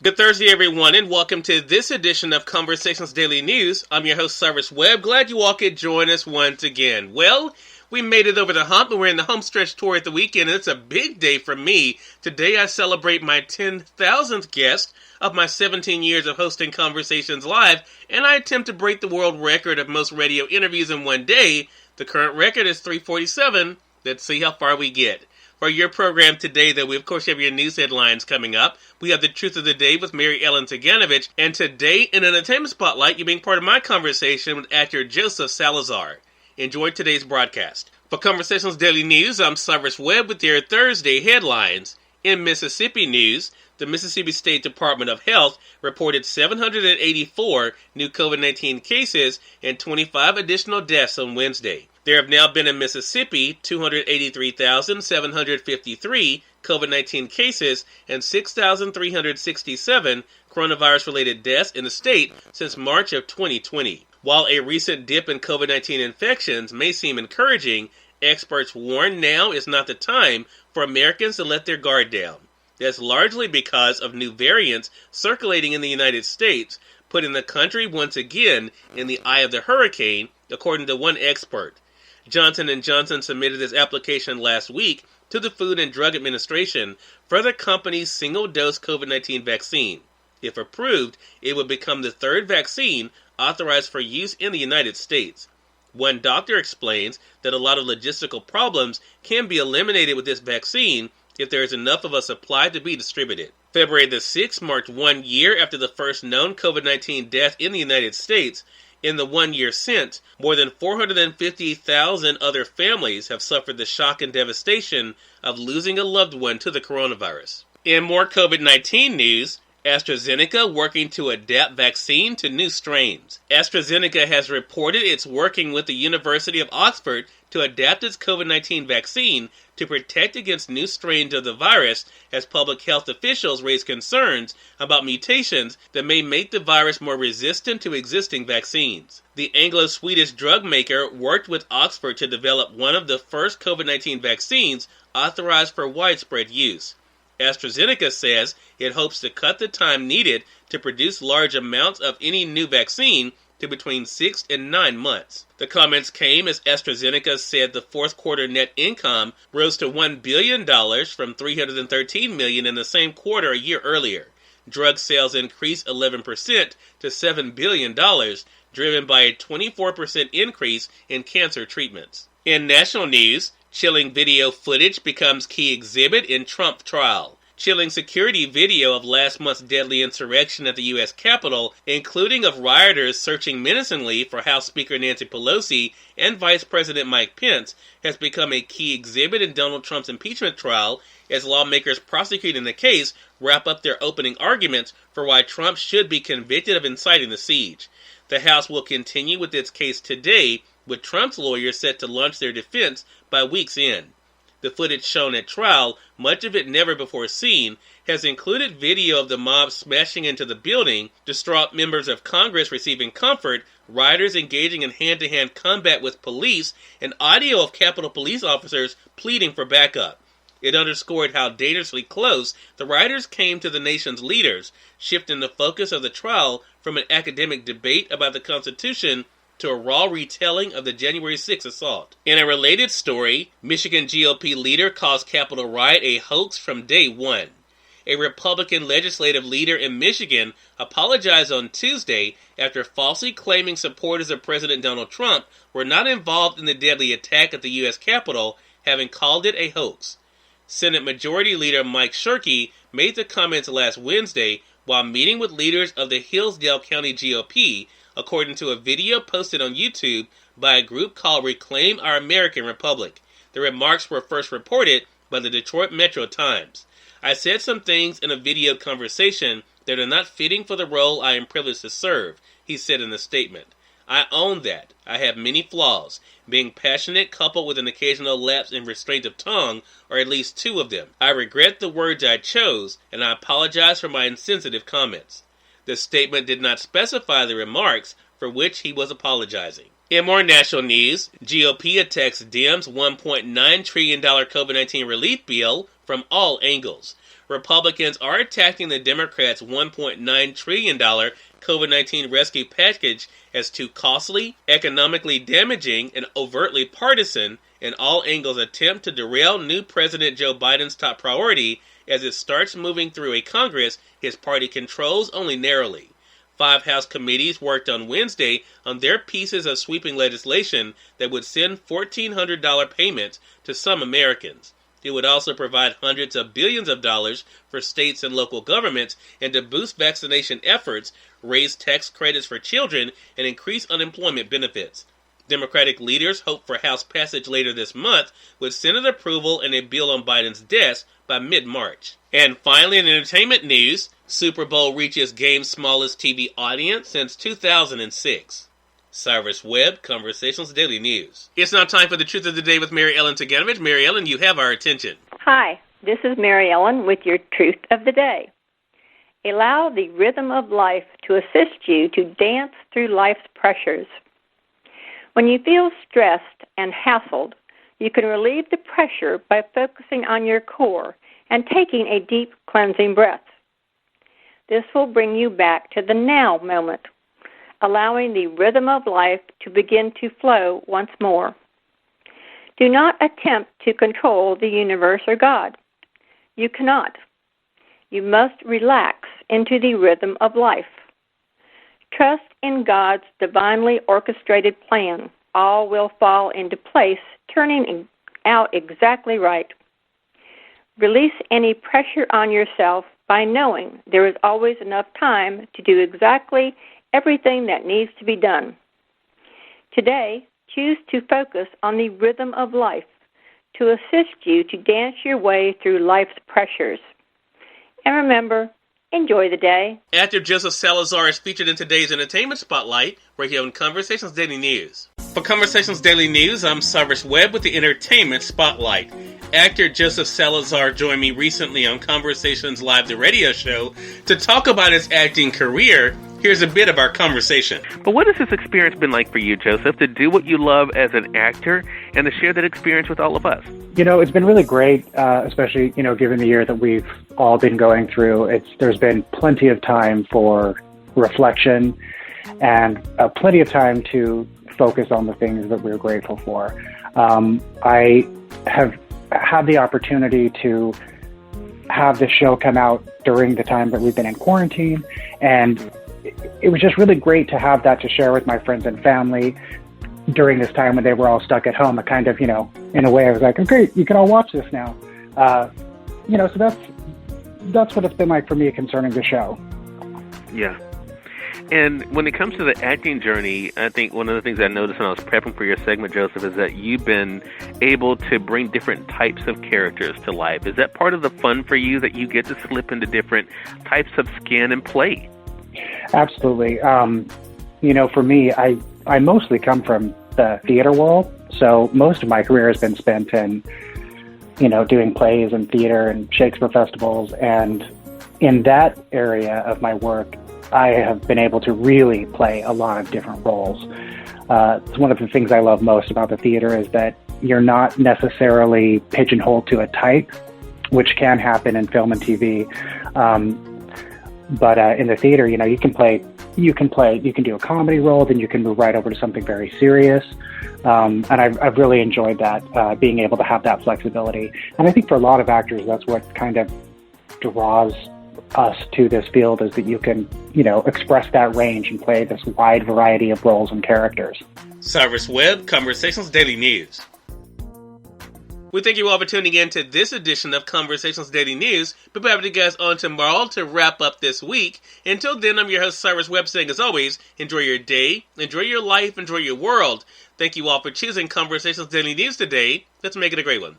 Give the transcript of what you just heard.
Good Thursday, everyone, and welcome to this edition of Conversations Daily News. I'm your host, Cyrus Webb. Glad you all could join us once again. Well, we made it over the hump, and we're in the home stretch tour at the weekend, and it's a big day for me. Today, I celebrate my 10,000th guest of my 17 years of hosting Conversations Live, and I attempt to break the world record of most radio interviews in one day. The current record is 347. Let's see how far we get. For your program today, though, we of course have your news headlines coming up. We have the Truth of the Day with Mary Ellen Ciganovich. And today, in an entertainment spotlight, you're being part of my conversation with actor Joseph Salazar. Enjoy today's broadcast. For Conversations Daily News, I'm Cyrus Webb with your Thursday headlines. In Mississippi news, the Mississippi State Department of Health reported 784 new COVID-19 cases and 25 additional deaths on Wednesday. There have now been in Mississippi 283,753 COVID-19 cases and 6,367 coronavirus-related deaths in the state since March of 2020. While a recent dip in COVID-19 infections may seem encouraging, experts warn now is not the time for Americans to let their guard down. That's largely because of new variants circulating in the United States, putting the country once again in the eye of the hurricane, according to one expert. Johnson & Johnson submitted its application last week to the Food and Drug Administration for the company's single-dose COVID-19 vaccine. If approved, it would become the third vaccine authorized for use in the United States. One doctor explains that a lot of logistical problems can be eliminated with this vaccine if there is enough of a supply to be distributed. February the 6th marked 1 year after the first known COVID-19 death in the United States. In the 1 year since, more than 450,000 other families have suffered the shock and devastation of losing a loved one to the coronavirus. In more COVID-19 news, AstraZeneca working to adapt vaccine to new strains. AstraZeneca has reported it's working with the University of Oxford to adapt its COVID-19 vaccine to protect against new strains of the virus as public health officials raise concerns about mutations that may make the virus more resistant to existing vaccines. The Anglo-Swedish drug maker worked with Oxford to develop one of the first COVID-19 vaccines authorized for widespread use. AstraZeneca says it hopes to cut the time needed to produce large amounts of any new vaccine to between 6 and 9 months. The comments came as AstraZeneca said the fourth quarter net income rose to $1 billion from $313 million in the same quarter a year earlier. Drug sales increased 11% to $7 billion, driven by a 24% increase in cancer treatments. In national news, chilling video footage becomes key exhibit in Trump trial. Chilling security video of last month's deadly insurrection at the U.S. Capitol, including of rioters searching menacingly for House Speaker Nancy Pelosi and Vice President Mike Pence, has become a key exhibit in Donald Trump's impeachment trial as lawmakers prosecuting the case wrap up their opening arguments for why Trump should be convicted of inciting the siege. The House will continue with its case today, with Trump's lawyers set to launch their defense by week's end. The footage shown at trial, much of it never before seen, has included video of the mob smashing into the building, distraught members of Congress receiving comfort, rioters engaging in hand-to-hand combat with police, and audio of Capitol Police officers pleading for backup. It underscored how dangerously close the rioters came to the nation's leaders, shifting the focus of the trial from an academic debate about the Constitution to a raw retelling of the January 6th assault. In a related story, Michigan GOP leader calls Capitol riot a hoax from day one. A Republican legislative leader in Michigan apologized on Tuesday after falsely claiming supporters of President Donald Trump were not involved in the deadly attack at the U.S. Capitol, having called it a hoax. Senate Majority Leader Mike Shirkey made the comments last Wednesday while meeting with leaders of the Hillsdale County GOP, according to a video posted on YouTube by a group called Reclaim Our American Republic. The remarks were first reported by the Detroit Metro Times. I said some things in a video conversation that are not fitting for the role I am privileged to serve, he said in a statement. I own that. I have many flaws. Being passionate coupled with an occasional lapse in restraint of tongue are at least two of them. I regret the words I chose, and I apologize for my insensitive comments. The statement did not specify the remarks for which he was apologizing. In more national news, GOP attacks Dems' $1.9 trillion COVID-19 relief bill from all angles. Republicans are attacking the Democrats' $1.9 trillion COVID-19 rescue package as too costly, economically damaging, and overtly partisan, and all angles attempt to derail new President Joe Biden's top priority as it starts moving through a Congress his party controls only narrowly. 5 House committees worked on Wednesday on their pieces of sweeping legislation that would send $1,400 payments to some Americans. It would also provide hundreds of billions of dollars for states and local governments and to boost vaccination efforts, raise tax credits for children, and increase unemployment benefits. Democratic leaders hope for House passage later this month, with Senate approval and a bill on Biden's desk by mid-March. And finally, in entertainment news, Super Bowl reaches game's smallest TV audience since 2006. Cyrus Webb, Conversations Daily News. It's now time for the Truth of the Day with Mary Ellen Ciganovich. Mary Ellen, you have our attention. Hi, this is Mary Ellen with your Truth of the Day. Allow the rhythm of life to assist you to dance through life's pressures. When you feel stressed and hassled, you can relieve the pressure by focusing on your core and taking a deep cleansing breath. This will bring you back to the now moment, allowing the rhythm of life to begin to flow once more. Do not attempt to control the universe or God. You cannot. You must relax into the rhythm of life. Trust in God's divinely orchestrated plan. All will fall into place, turning out exactly right. Release any pressure on yourself by knowing there is always enough time to do exactly everything that needs to be done. Today, choose to focus on the rhythm of life to assist you to dance your way through life's pressures. And remember, enjoy the day. Actor Joseph Salazar is featured in today's Entertainment Spotlight, right here on Conversations Daily News. For Conversations Daily News, I'm Cyrus Webb with the Entertainment Spotlight. Actor Joseph Salazar joined me recently on Conversations Live, the radio show, to talk about his acting career. Here's a bit of our conversation. But what has this experience been like for you, Joseph, to do what you love as an actor and to share that experience with all of us? It's been really great, especially, given the year that we've all been going through. There's been plenty of time for reflection and plenty of time to focus on the things that we're grateful for. I have had the opportunity to have this show come out during the time that we've been in quarantine, and it was just really great to have that to share with my friends and family during this time when they were all stuck at home. I kind of, in a way, I was like, okay, you can all watch this now. So that's what it's been like for me concerning the show. Yeah. And when it comes to the acting journey, I think one of the things I noticed when I was prepping for your segment, Joseph, is that you've been able to bring different types of characters to life. Is that part of the fun for you, that you get to slip into different types of skin and play? Absolutely. For me, I mostly come from the theater world, so most of my career has been spent in, doing plays and theater and Shakespeare festivals, and in that area of my work, I have been able to really play a lot of different roles. It's one of the things I love most about the theater is that you're not necessarily pigeonholed to a type, which can happen in film and TV. But in the theater, you can do a comedy role, then you can move right over to something very serious. And I've really enjoyed that, being able to have that flexibility. And I think for a lot of actors, that's what kind of draws us to this field, is that you can, express that range and play this wide variety of roles and characters. Cyrus Webb, Conversations Daily News. We thank you all for tuning in to this edition of Conversations Daily News. We'll be having you guys on tomorrow to wrap up this week. Until then, I'm your host, Cyrus Webb, saying as always, enjoy your day, enjoy your life, enjoy your world. Thank you all for choosing Conversations Daily News today. Let's make it a great one.